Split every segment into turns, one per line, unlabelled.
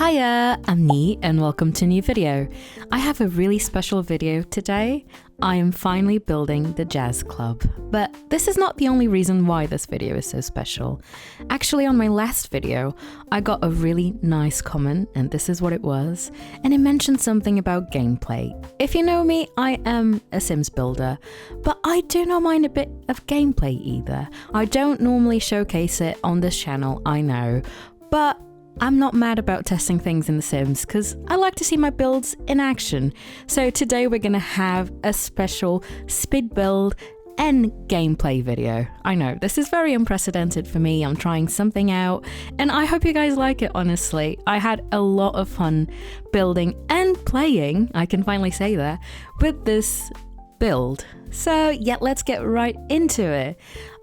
Hiya, I'm Ni and welcome to a new video. I have a really special video today. I am finally building the jazz club, but this is not the only reason why this video is so special. Actually, on my last video, I got a really nice comment, and this is what it was, and it mentioned something about gameplay. If you know me, I am a Sims builder, but I do not mind a bit of gameplay either. I don't normally showcase it on this channel, I know, but I'm not mad about testing things in The Sims because I like to see my builds in action. So today we're going to have a special speed build and gameplay video. I know, this is very unprecedented for me. I'm trying something out and I hope you guys like it, honestly. I had a lot of fun building and playing, I can finally say that, with this build. So yeah, let's get right into it.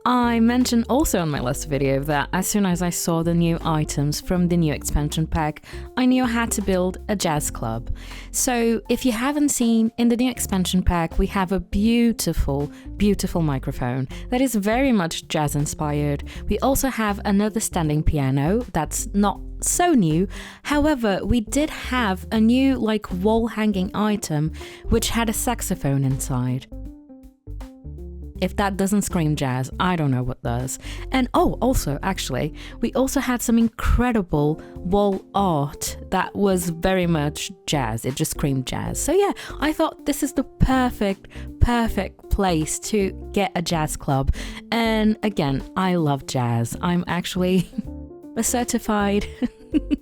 I mentioned also in my last video that as soon as I saw the new items from the new expansion pack, I knew I had to build a jazz club. So if you haven't seen, in the new expansion pack we have a beautiful microphone that is very much jazz inspired. We also have another standing piano that's not so new. However, we did have a new wall hanging item which had a saxophone inside. If that doesn't scream jazz, I don't know what does. And also, actually, we also had some incredible wall art that was very much jazz. It just screamed jazz. So yeah, I thought this is the perfect place to get a jazz club. And again, I love jazz. I'm actually a certified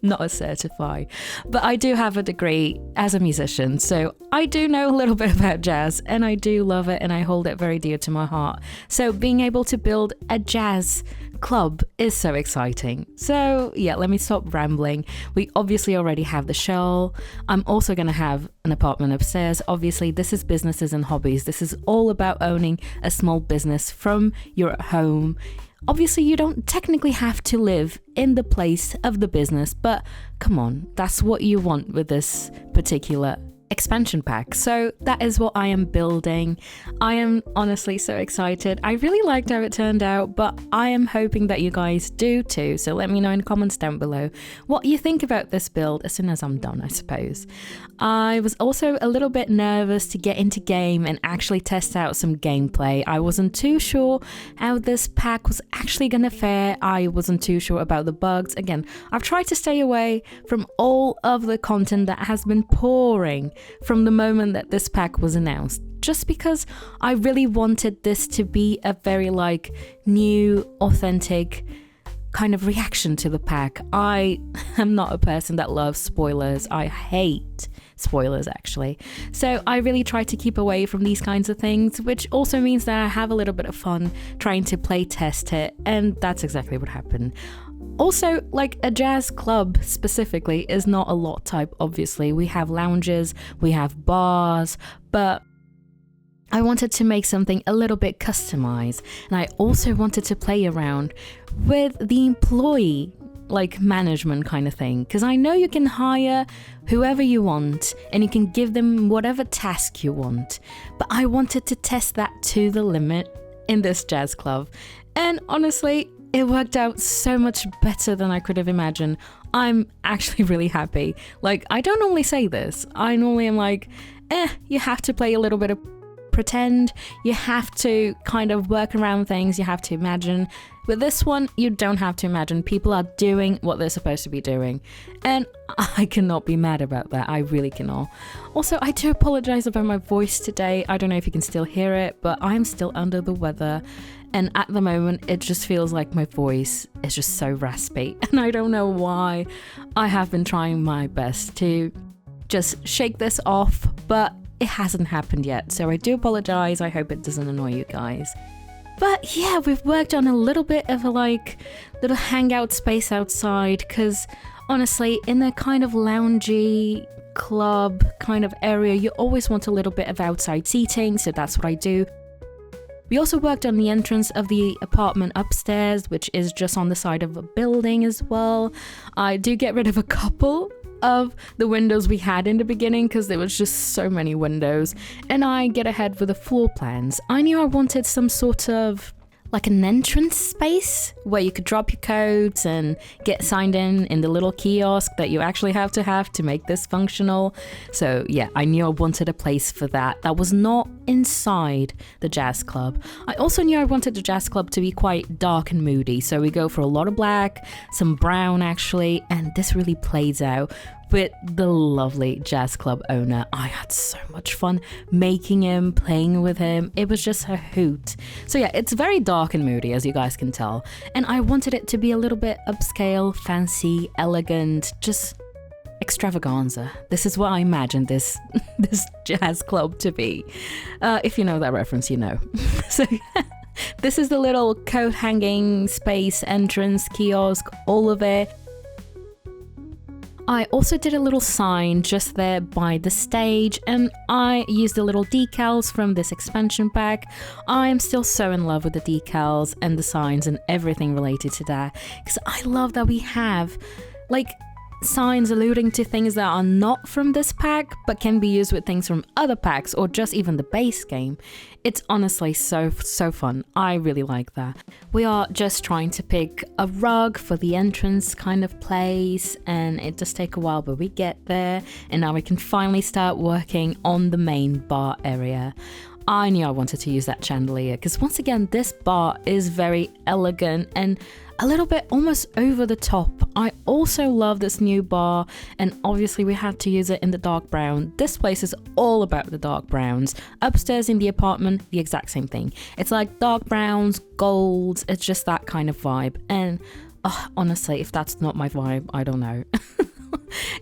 not a certified, but I do have a degree as a musician, so I do know a little bit about jazz and I do love it and I hold it very dear to my heart. So being able to build a jazz club is so exciting. So yeah, let me stop rambling. We obviously already have the shell. I'm also going to have an apartment upstairs. Obviously, this is businesses and hobbies. This is all about owning a small business from your home. Obviously, you don't technically have to live in the place of the business, but come on, that's what you want with this particular expansion pack. So that is what I am building. I am honestly so excited. I really liked how it turned out, but I am hoping that you guys do too. So let me know in the comments down below what you think about this build as soon as I'm done, I suppose. I was also a little bit nervous to get into game and actually test out some gameplay. I wasn't too sure how this pack was actually gonna fare. I wasn't too sure about the bugs. Again, I've tried to stay away from all of the content that has been pouring from the moment that this pack was announced, just because I really wanted this to be a very new, authentic kind of reaction to the pack. I am not a person that loves spoilers. I hate spoilers, actually. So I really try to keep away from these kinds of things, which also means that I have a little bit of fun trying to play test it, and that's exactly what happened. Also, a jazz club specifically is not a lot type, obviously. We have lounges, we have bars, but I wanted to make something a little bit customized, and I also wanted to play around with the employee management kind of thing, because I know you can hire whoever you want and you can give them whatever task you want, but I wanted to test that to the limit in this jazz club, and honestly it worked out so much better than I could have imagined. I'm actually really happy. I don't normally say this. I normally am you have to play a little bit of pretend, you have to kind of work around things, you have to imagine. With this one, you don't have to imagine. People are doing what they're supposed to be doing, and I cannot be mad about that. I really cannot. Also, I do apologize about my voice today. I don't know if you can still hear it, but I'm still under the weather, and at the moment it just feels like my voice is just so raspy, and I don't know why. I have been trying my best to just shake this off, but it hasn't happened yet, so I do apologize. I hope it doesn't annoy you guys. But yeah, we've worked on a little bit of a little hangout space outside, because honestly, in a kind of loungy club kind of area, you always want a little bit of outside seating, so that's what I do. We also worked on the entrance of the apartment upstairs, which is just on the side of a building as well. I do get rid of a couple of the windows we had in the beginning because there was just so many windows, and I get ahead with the floor plans. I knew I wanted some sort of like an entrance space where you could drop your codes and get signed in the little kiosk that you actually have to make this functional. So yeah, I knew I wanted a place for that was not inside the jazz club. I also knew I wanted the jazz club to be quite dark and moody, so we go for a lot of black, some brown actually, and this really plays out with the lovely jazz club owner. I had so much fun making him, playing with him. It was just a hoot. So yeah, it's very dark and moody, as you guys can tell. And I wanted it to be a little bit upscale, fancy, elegant, just extravaganza. This is what I imagined this jazz club to be. If you know that reference, you know. So this is the little coat hanging space, entrance, kiosk, all of it. I also did a little sign just there by the stage, and I used the little decals from this expansion pack. I am still so in love with the decals and the signs and everything related to that, because I love that we have like signs alluding to things that are not from this pack but can be used with things from other packs or just even the base game. It's honestly so fun. I really like that. We are just trying to pick a rug for the entrance kind of place, and it does take a while, but we get there, and now we can finally start working on the main bar area. I knew I wanted to use that chandelier because once again, this bar is very elegant and a little bit almost over the top. I also love this new bar, and obviously we had to use it in the dark brown. This place is all about the dark browns. Upstairs in the apartment, the exact same thing. It's like dark browns, golds, it's just that kind of vibe. And honestly, if that's not my vibe, I don't know.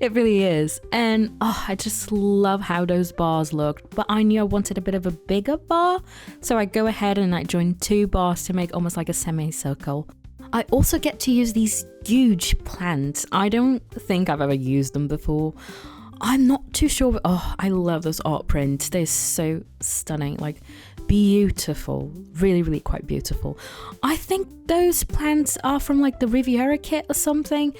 It really is. And I just love how those bars looked, but I knew I wanted a bit of a bigger bar, so I go ahead and I joined 2 bars to make almost like a semicircle. I also get to use these huge plants. I don't think I've ever used them before. I'm not too sure. I love those art prints. They're so stunning, like beautiful, really quite beautiful. I think those plants are from like the Riviera kit or something.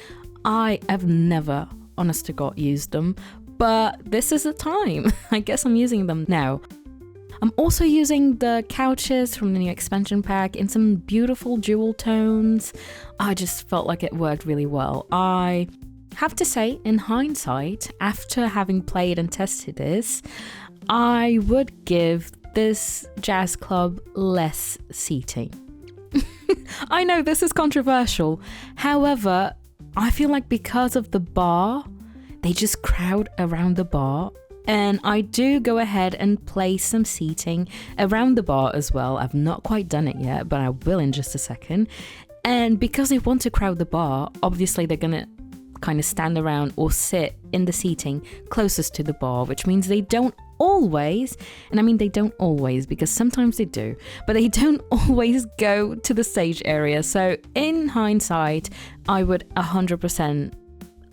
I have never, honest to God, used them, but this is the time. I guess I'm using them now. I'm also using the couches from the new expansion pack in some beautiful jewel tones. I just felt like it worked really well. I have to say, in hindsight, after having played and tested this, I would give this jazz club less seating. I know this is controversial. However, I feel like because of the bar, they just crowd around the bar. And I do go ahead and place some seating around the bar as well. I've not quite done it yet, but I will in just a second. And because they want to crowd the bar, obviously they're going to kind of stand around or sit in the seating closest to the bar, which means they don't always, and I mean they don't always because sometimes they do, but they don't always go to the stage area. So in hindsight, I would 100%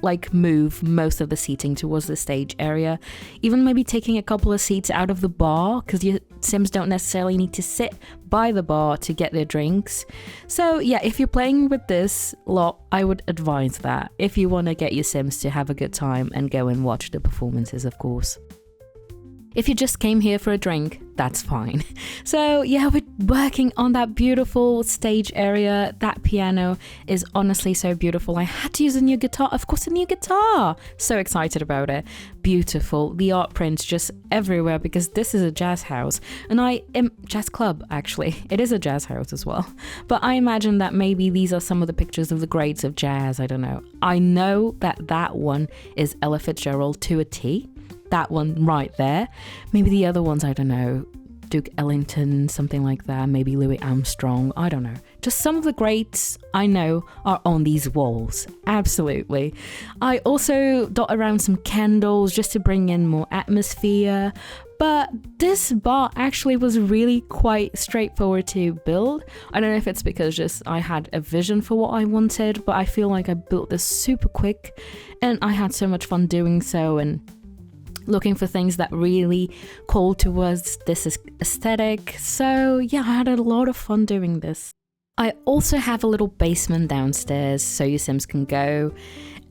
like move most of the seating towards the stage area, even maybe taking a couple of seats out of the bar because your Sims don't necessarily need to sit by the bar to get their drinks. So yeah, if you're playing with this lot, I would advise that if you want to get your Sims to have a good time and go and watch the performances, of course. If you just came here for a drink, that's fine. So yeah, we're working on that beautiful stage area. That piano is honestly so beautiful. I had to use a new guitar. Of course, a new guitar. So excited about it. Beautiful. The art prints just everywhere because this is a jazz house. And jazz club, actually. It is a jazz house as well. But I imagine that maybe these are some of the pictures of the greats of jazz. I don't know. I know that one is Ella Fitzgerald to a T. That one right there. Maybe the other ones, I don't know, Duke Ellington, something like that. Maybe Louis Armstrong, I don't know. Just some of the greats I know are on these walls. Absolutely. I also dot around some candles just to bring in more atmosphere. But this bar actually was really quite straightforward to build. I don't know if it's because just I had a vision for what I wanted, but I feel like I built this super quick and I had so much fun doing so and looking for things that really call towards this aesthetic. So yeah, I had a lot of fun doing this. I also have a little basement downstairs so your Sims can go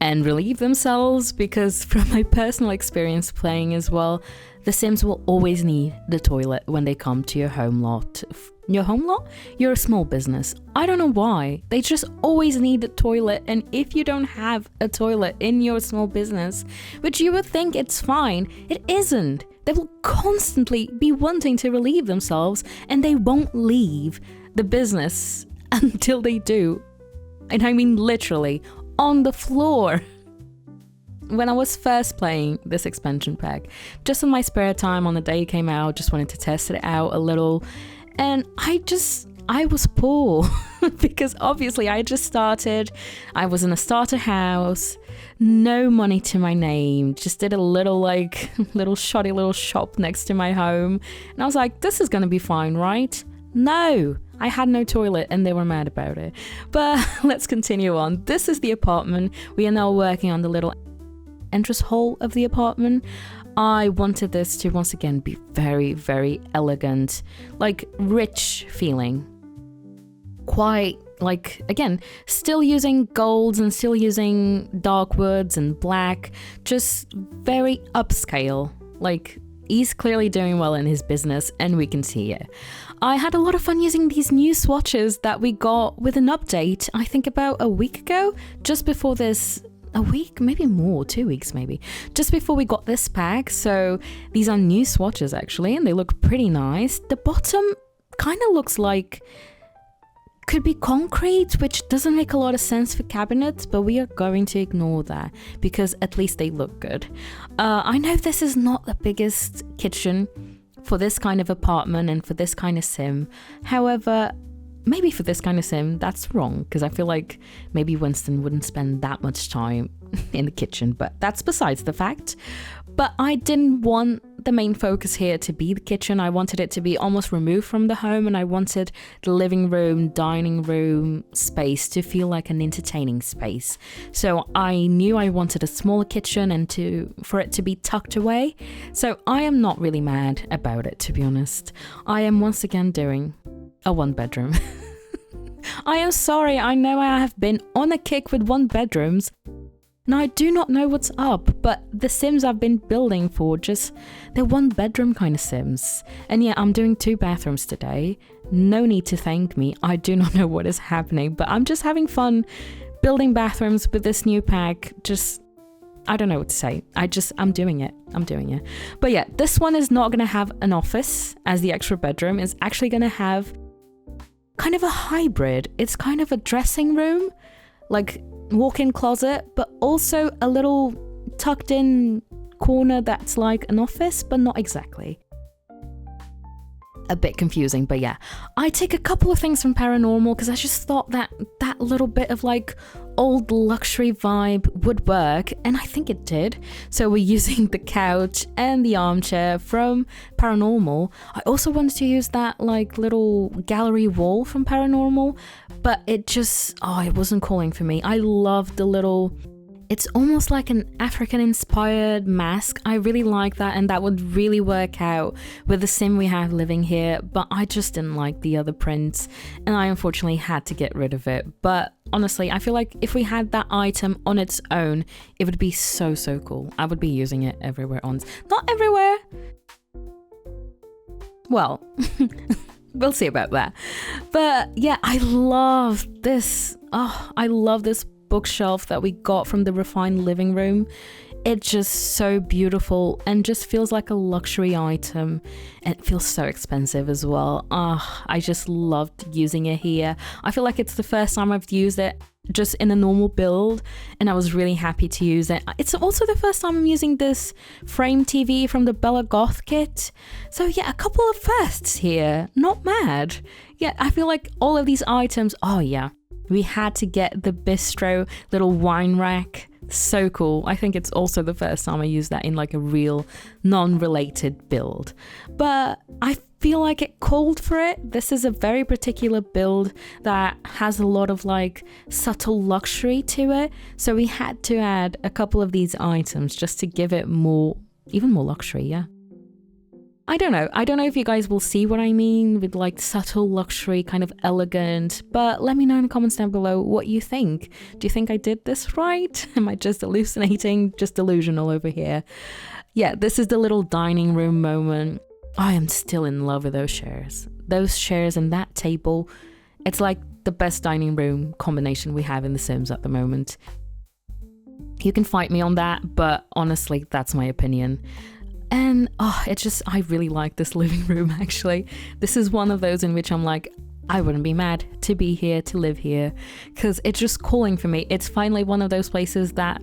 and relieve themselves, because from my personal experience playing as well, the Sims will always need the toilet when they come to your home lot. Your home lot? You're a small business. I don't know why. They just always need a toilet, and if you don't have a toilet in your small business, which you would think it's fine, it isn't. They will constantly be wanting to relieve themselves, and they won't leave the business until they do. And I mean literally, on the floor. When I was first playing this expansion pack, just in my spare time on the day it came out, just wanted to test it out a little, and I was poor because obviously I just started. I was in a starter house, no money to my name, just did a little shoddy little shop next to my home, and I was like, this is gonna be fine, right? No, I had no toilet and they were mad about it. But let's continue on. This is the apartment. We are now working on the little entrance hall of the apartment. I wanted this to once again be very, very elegant, like rich feeling. Quite like, again, still using golds and still using dark woods and black, just very upscale. Like, he's clearly doing well in his business and we can see it. I had a lot of fun using these new swatches that we got with an update, I think about a week ago, just before this. A week, maybe more, 2 weeks maybe, just before we got this pack. So these are new swatches actually, and they look pretty nice. The bottom kind of looks like could be concrete, which doesn't make a lot of sense for cabinets, but we are going to ignore that because at least they look good. I know this is not the biggest kitchen for this kind of apartment and for this kind of sim. However, maybe for this kind of sim, that's wrong, because I feel like maybe Winston wouldn't spend that much time in the kitchen, but that's besides the fact. But I didn't want the main focus here to be the kitchen. I wanted it to be almost removed from the home, and I wanted the living room, dining room space to feel like an entertaining space. So I knew I wanted a smaller kitchen and for it to be tucked away. So I am not really mad about it, to be honest. I am once again doing a 1-bedroom. I am sorry, I know I have been on a kick with 1-bedrooms. Now I do not know what's up, but the Sims I've been building for they're 1-bedroom kind of Sims. And yeah, I'm doing 2 bathrooms today. No need to thank me. I do not know what is happening, but I'm just having fun building bathrooms with this new pack. I don't know what to say. I'm doing it. But yeah, this one is not going to have an office as the extra bedroom. It's actually going to have kind of a hybrid. It's kind of a dressing room, like walk-in closet, but also a little tucked in corner that's like an office, but not exactly. A bit confusing, but yeah. I take a couple of things from Paranormal because I just thought that little bit of like old luxury vibe would work, and I think it did. So we're using the couch and the armchair from Paranormal. I also wanted to use that like little gallery wall from Paranormal, but it wasn't calling for me. I love the little, it's almost like an African-inspired mask. I really like that, and that would really work out with the sim we have living here, but I just didn't like the other prints, and I unfortunately had to get rid of it. But honestly, I feel like if we had that item on its own, it would be so cool. I would be using it everywhere not everywhere. Well, we'll see about that. But yeah, I love this. I love this bookshelf that we got from the refined living room. It's just so beautiful and just feels like a luxury item, and it feels so expensive as well. I just loved using it here. I feel like it's the first time I've used it just in a normal build, and I was really happy to use it. It's also the first time I'm using this frame TV from the Bella Goth kit. So yeah, a couple of firsts here. Not mad. Yeah, I feel like all of these items, we had to get the bistro little wine rack. So cool. I think it's also the first time I used that in like a real non-related build. But I feel like it called for it. This is a very particular build that has a lot of like subtle luxury to it. So we had to add a couple of these items just to give it even more luxury, yeah. I don't know if you guys will see what I mean with like subtle luxury, kind of elegant, but let me know in the comments down below what you think. Do you think I did this right? Am I just hallucinating, just delusional over here? Yeah, this is the little dining room moment. I am still in love with those chairs. Those chairs and that table, it's like the best dining room combination we have in The Sims at the moment. You can fight me on that, but honestly, that's my opinion. And I really like this living room actually. This is one of those in which I'm like, I wouldn't be mad to be here, to live here, because it's just calling for me. It's finally one of those places that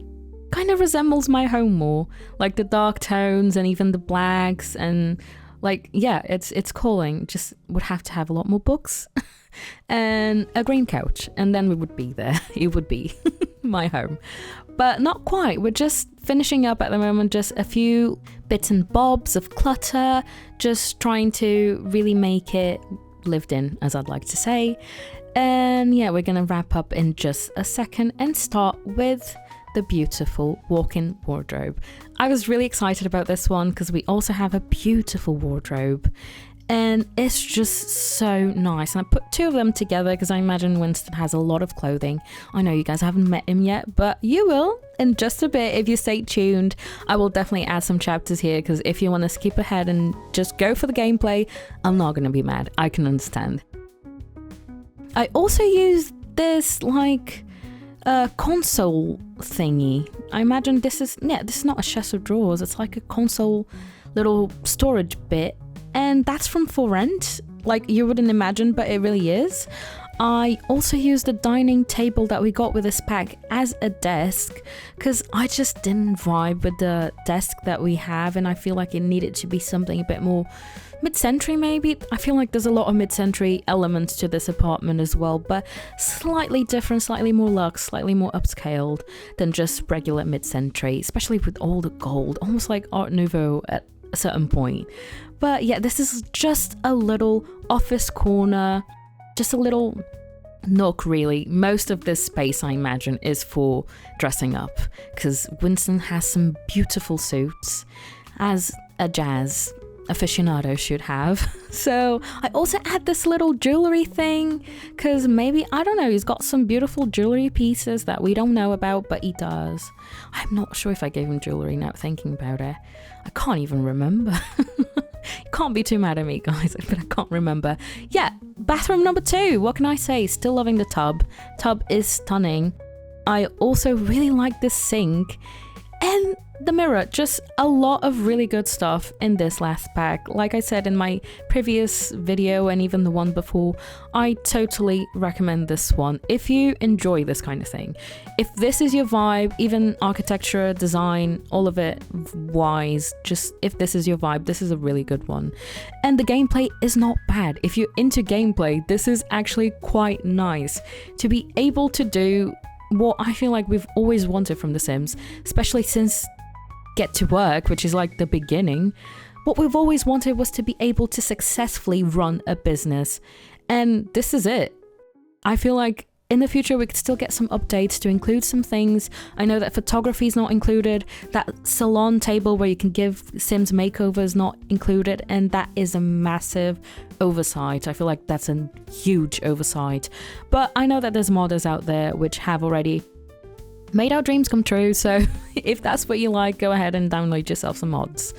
kind of resembles my home more. Like the dark tones and even the blacks and like, yeah, it's calling. Just would have to have a lot more books and a green couch, and then we would be there. It would be my home. But not quite. We're just finishing up at the moment, just a few bits and bobs of clutter, just trying to really make it lived in, as I'd like to say. And yeah, we're gonna wrap up in just a second and start with the beautiful walk-in wardrobe. I was really excited about this one because we also have a beautiful wardrobe. And it's just so nice. And I put two of them together because I imagine Winston has a lot of clothing. I know you guys haven't met him yet, but you will in just a bit. If you stay tuned, I will definitely add some chapters here because if you want to skip ahead and just go for the gameplay, I'm not going to be mad. I can understand. I also use this like console thingy. I imagine this is not a chest of drawers. It's like a console little storage bit. And that's from For Rent, like you wouldn't imagine, but it really is. I also used the dining table that we got with this pack as a desk because I just didn't vibe with the desk that we have, and I feel like it needed to be something a bit more mid-century maybe. I feel like there's a lot of mid-century elements to this apartment as well, but slightly different, slightly more luxe, slightly more upscaled than just regular mid-century, especially with all the gold, almost like Art Nouveau at a certain point. But yeah, this is just a little office corner, just a little nook really. Most of this space, I imagine, is for dressing up because Winston has some beautiful suits, as a jazz aficionado should have. So I also add this little jewelry thing because maybe, I don't know, he's got some beautiful jewelry pieces that we don't know about, but he does. I'm not sure if I gave him jewelry now thinking about it. I can't even remember. You can't be too mad at me, guys, but I can't remember. Yeah, bathroom number 2. What can I say? Still loving the tub. Tub is stunning. I also really like this sink and the mirror. Just a lot of really good stuff in this last pack. Like I said in my previous video and even the one before, I totally recommend this one if you enjoy this kind of thing. If this is your vibe, even architecture, design, all of it wise, just if this is your vibe, this is a really good one. And the gameplay is not bad. If you're into gameplay, this is actually quite nice to be able to do what I feel like we've always wanted from The Sims, especially since Get to Work, which is like the beginning. What we've always wanted was to be able to successfully run a business, and this is it. I feel like in the future we could still get some updates to include some things. I know that photography is not included, that salon table where you can give Sims makeovers not included, and that is a massive oversight. I feel like that's a huge oversight, but I know that there's modders out there which have already made our dreams come true, so if that's what you like, go ahead and download yourself some mods.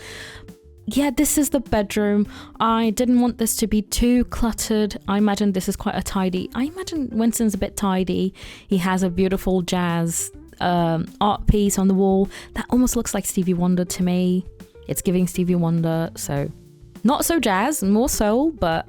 Yeah, this is the bedroom. I didn't want this to be too cluttered. I imagine this is quite a tidy. I imagine Winston's a bit tidy. He has a beautiful jazz art piece on the wall that almost looks like Stevie Wonder to me. It's giving Stevie Wonder, so not so jazz, more soul, but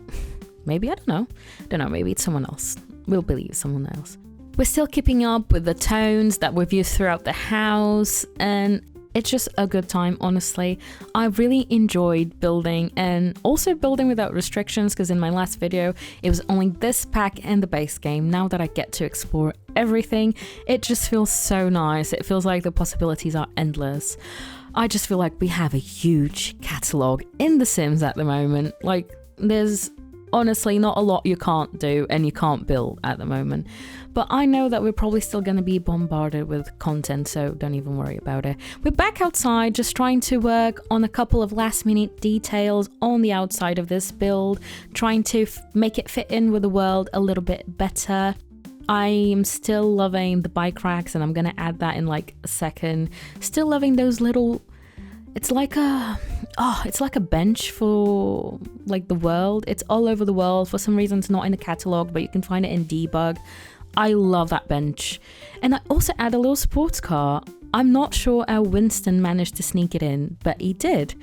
maybe, I don't know, maybe it's someone else. We'll believe someone else. We're still keeping up with the tones that we've used throughout the house, and it's just a good time, honestly. I really enjoyed building, and also building without restrictions, because in my last video, it was only this pack and the base game. Now that I get to explore everything, it just feels so nice. It feels like the possibilities are endless. I just feel like we have a huge catalogue in The Sims at the moment. Like, there's honestly not a lot you can't do and you can't build at the moment. But I know that we're probably still going to be bombarded with content, so don't even worry about it. We're back outside, just trying to work on a couple of last minute details on the outside of this build, trying to make it fit in with the world a little bit better. I am still loving the bike racks, and I'm going to add that in like a second. Still loving those little... It's like a bench for like the world. It's all over the world. For some reason, it's not in the catalog, but you can find it in debug. I love that bench. And I also add a little sports car. I'm not sure how Winston managed to sneak it in, but he did.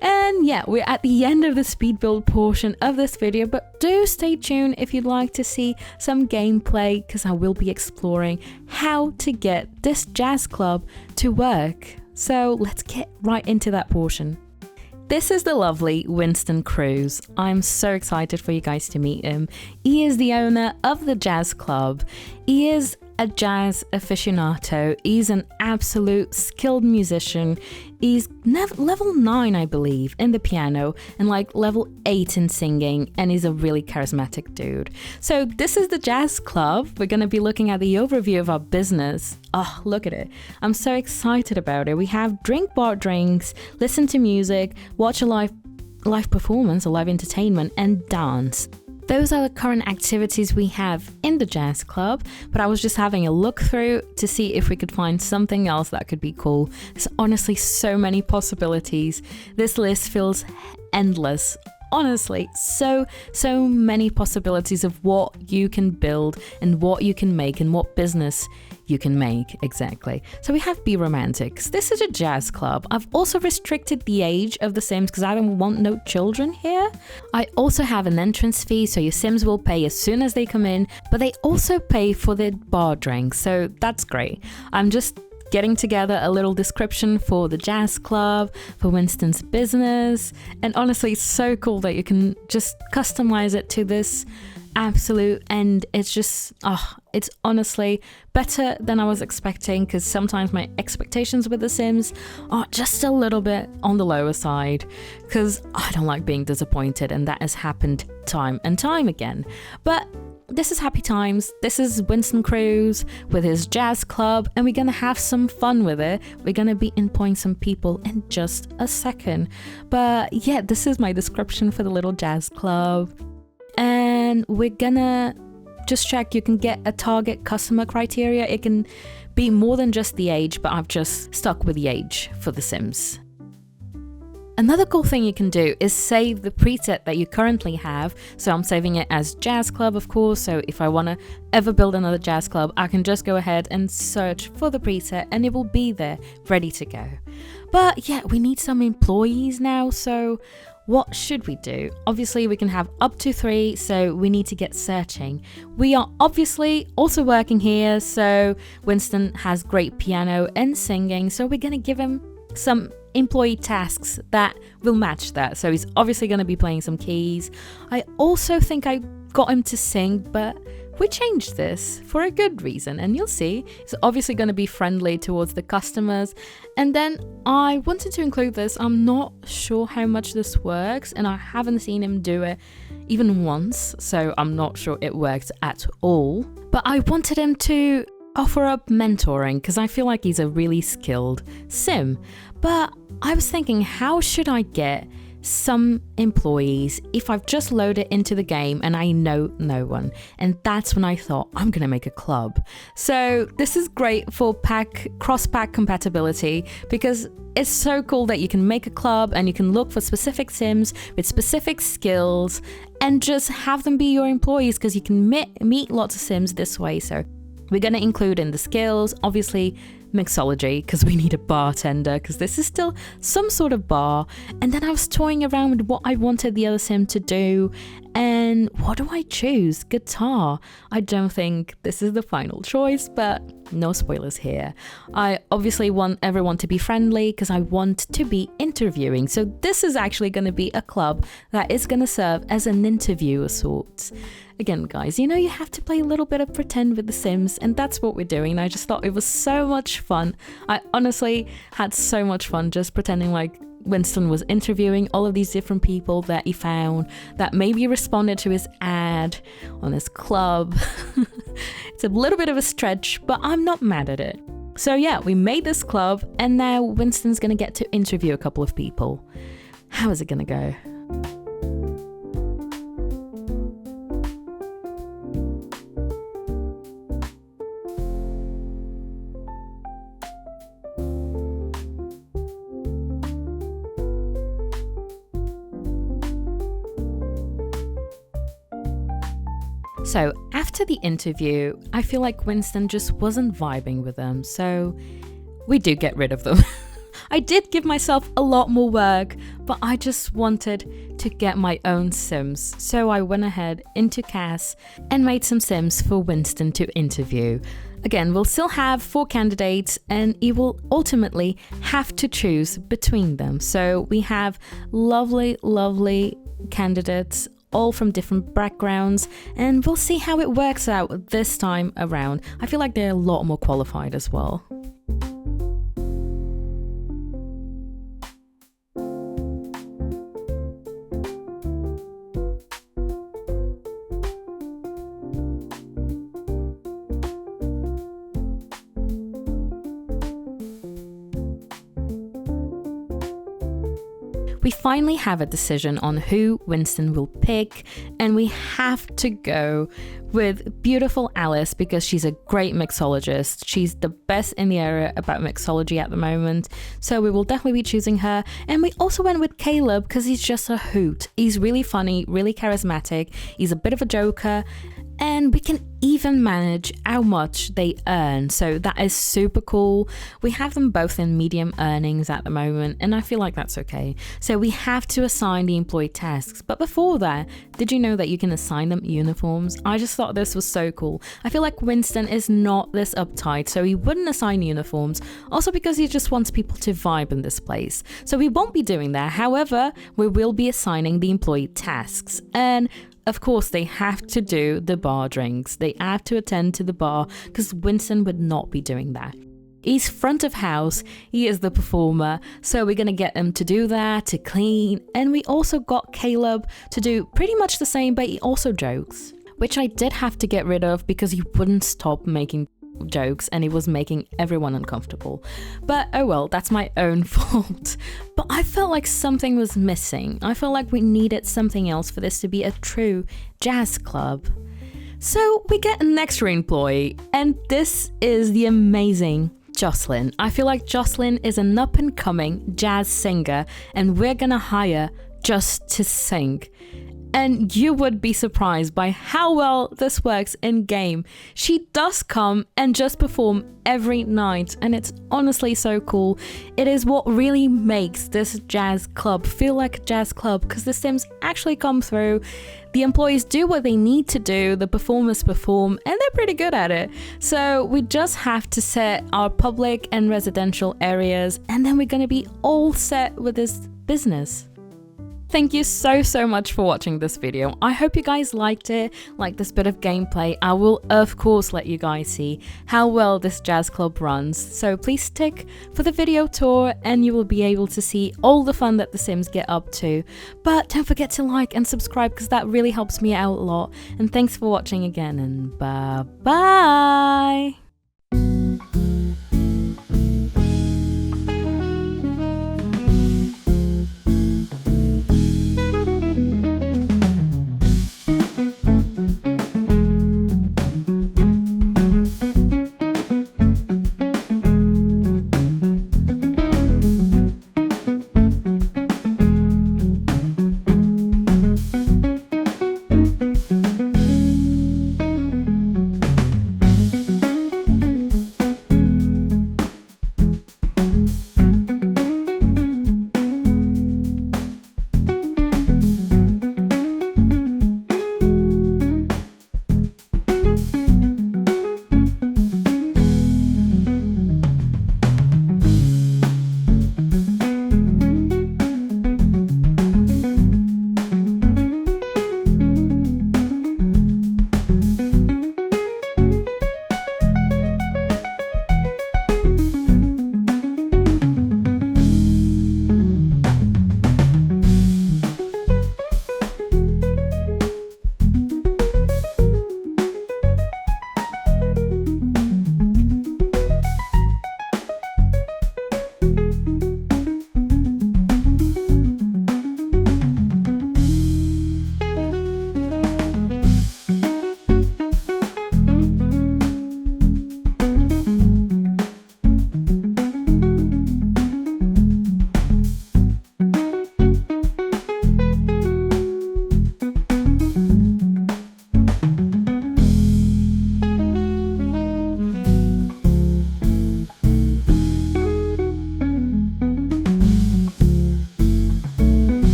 And yeah, we're at the end of the speed build portion of this video, but do stay tuned if you'd like to see some gameplay, because I will be exploring how to get this jazz club to work. So let's get right into that portion. This is the lovely Winston Cruz. I'm so excited for you guys to meet him. He is the owner of the jazz club. He is a jazz aficionado. He's an absolute skilled musician. He's level 9, I believe, in the piano and like level 8 in singing, and he's a really charismatic dude. So this is the jazz club. We're going to be looking at the overview of our business. Oh, look at it. I'm so excited about it. We have drink bar drinks, listen to music, watch a live performance, a live entertainment, and dance. Those are the current activities we have in the jazz club, but I was just having a look through to see if we could find something else that could be cool. There's honestly so many possibilities. This list feels endless. Honestly, so many possibilities of what you can build and what you can make and what business you can make, exactly. So we have Be Romantics. This is a jazz club. I've also restricted the age of the Sims because I don't want no children here. I also have an entrance fee, so your Sims will pay as soon as they come in, but they also pay for their bar drinks, so that's great. I'm just getting together a little description for the jazz club, for Winston's business, and honestly, it's so cool that you can just customize it to this absolute, and it's just it's honestly better than I was expecting, because sometimes my expectations with the Sims are just a little bit on the lower side, because I don't like being disappointed, and that has happened time and time again. But this is happy times. This is Winston Cruz with his jazz club, and we're gonna have some fun with it. We're gonna be employing some people in just a second. But yeah, this is my description for the little jazz club. And we're gonna just check. You can get a target customer criteria. It can be more than just the age, but I've just stuck with the age for the Sims. Another cool thing you can do is save the preset that you currently have. So I'm saving it as Jazz Club, of course. So if I want to ever build another Jazz Club, I can just go ahead and search for the preset and it will be there ready to go. But yeah, we need some employees now. So what should we do? Obviously, we can have up to 3, so we need to get searching. We are obviously also working here, so Winston has great piano and singing, so we're going to give him some employee tasks that will match that. So he's obviously going to be playing some keys. I also think I got him to sing, but we changed this for a good reason, and you'll see. He's obviously going to be friendly towards the customers. And then I wanted to include this. I'm not sure how much this works, and I haven't seen him do it even once, so I'm not sure it works at all. But I wanted him to offer up mentoring because I feel like he's a really skilled sim. But I was thinking, how should I get some employees if I've just loaded into the game and I know no one? And that's when I thought, I'm gonna make a club. So this is great for cross-pack compatibility, because it's so cool that you can make a club and you can look for specific Sims with specific skills and just have them be your employees, because you can meet lots of Sims this way. So we're going to include in the skills, obviously, mixology, because we need a bartender, because this is still some sort of bar. And then I was toying around with what I wanted the other Sim to do. And what do I choose? Guitar. I don't think this is the final choice, but no spoilers here. I obviously want everyone to be friendly because I want to be interviewing. So this is actually going to be a club that is going to serve as an interview of sorts. Again, guys, you know, you have to play a little bit of pretend with the Sims, and that's what we're doing. I just thought it was so much fun. I honestly had so much fun just pretending like Winston was interviewing all of these different people that he found that maybe responded to his ad on his club. It's a little bit of a stretch, but I'm not mad at it. So yeah, we made this club, and now Winston's gonna get to interview a couple of people. How is it gonna go? So after the interview, I feel like Winston just wasn't vibing with them, so we do get rid of them. I did give myself a lot more work, but I just wanted to get my own Sims, so I went ahead into CAS and made some Sims for Winston to interview. Again, we'll still have 4 candidates, and he will ultimately have to choose between them. So we have lovely, lovely candidates, all from different backgrounds, and we'll see how it works out this time around. I feel like they're a lot more qualified as well. We finally have a decision on who Winston will pick, and we have to go with beautiful Alice because she's a great mixologist. She's the best in the area about mixology at the moment, so we will definitely be choosing her. And we also went with Caleb because he's just a hoot. He's really funny, really charismatic, he's a bit of a joker, and we can even manage how much they earn, so that is super cool. We have them both in medium earnings at the moment, and I feel like that's okay. So we have to assign the employee tasks, but before that, did you know that you can assign them uniforms? I just thought this was so cool. I feel like Winston is not this uptight, so he wouldn't assign uniforms, also because he just wants people to vibe in this place. So we won't be doing that. However, we will be assigning the employee tasks, and of course, they have to do the bar drinks. They have to attend to the bar because Winston would not be doing that. He's front of house, he is the performer, so we're going to get him to do that, to clean, and we also got Caleb to do pretty much the same, but he also jokes, which I did have to get rid of because he wouldn't stop making jokes and he was making everyone uncomfortable. But oh well, that's my own fault. But I felt like something was missing. I felt like we needed something else for this to be a true jazz club. So we get an extra employee, and this is the amazing Jocelyn. I feel like Jocelyn is an up-and-coming jazz singer, and we're gonna hire just to sing. And you would be surprised by how well this works in game. She does come and just perform every night, and it's honestly so cool. It is what really makes this jazz club feel like a jazz club, because the Sims actually come through, the employees do what they need to do, the performers perform, and they're pretty good at it. So we just have to set our public and residential areas, and then we're gonna be all set with this business. Thank you so much for watching this video. I hope you guys liked it, like this bit of gameplay. I will of course let you guys see how well this jazz club runs, so please stick for the video tour and you will be able to see all the fun that the Sims get up to. But don't forget to like and subscribe because that really helps me out a lot. And thanks for watching again, and bye bye!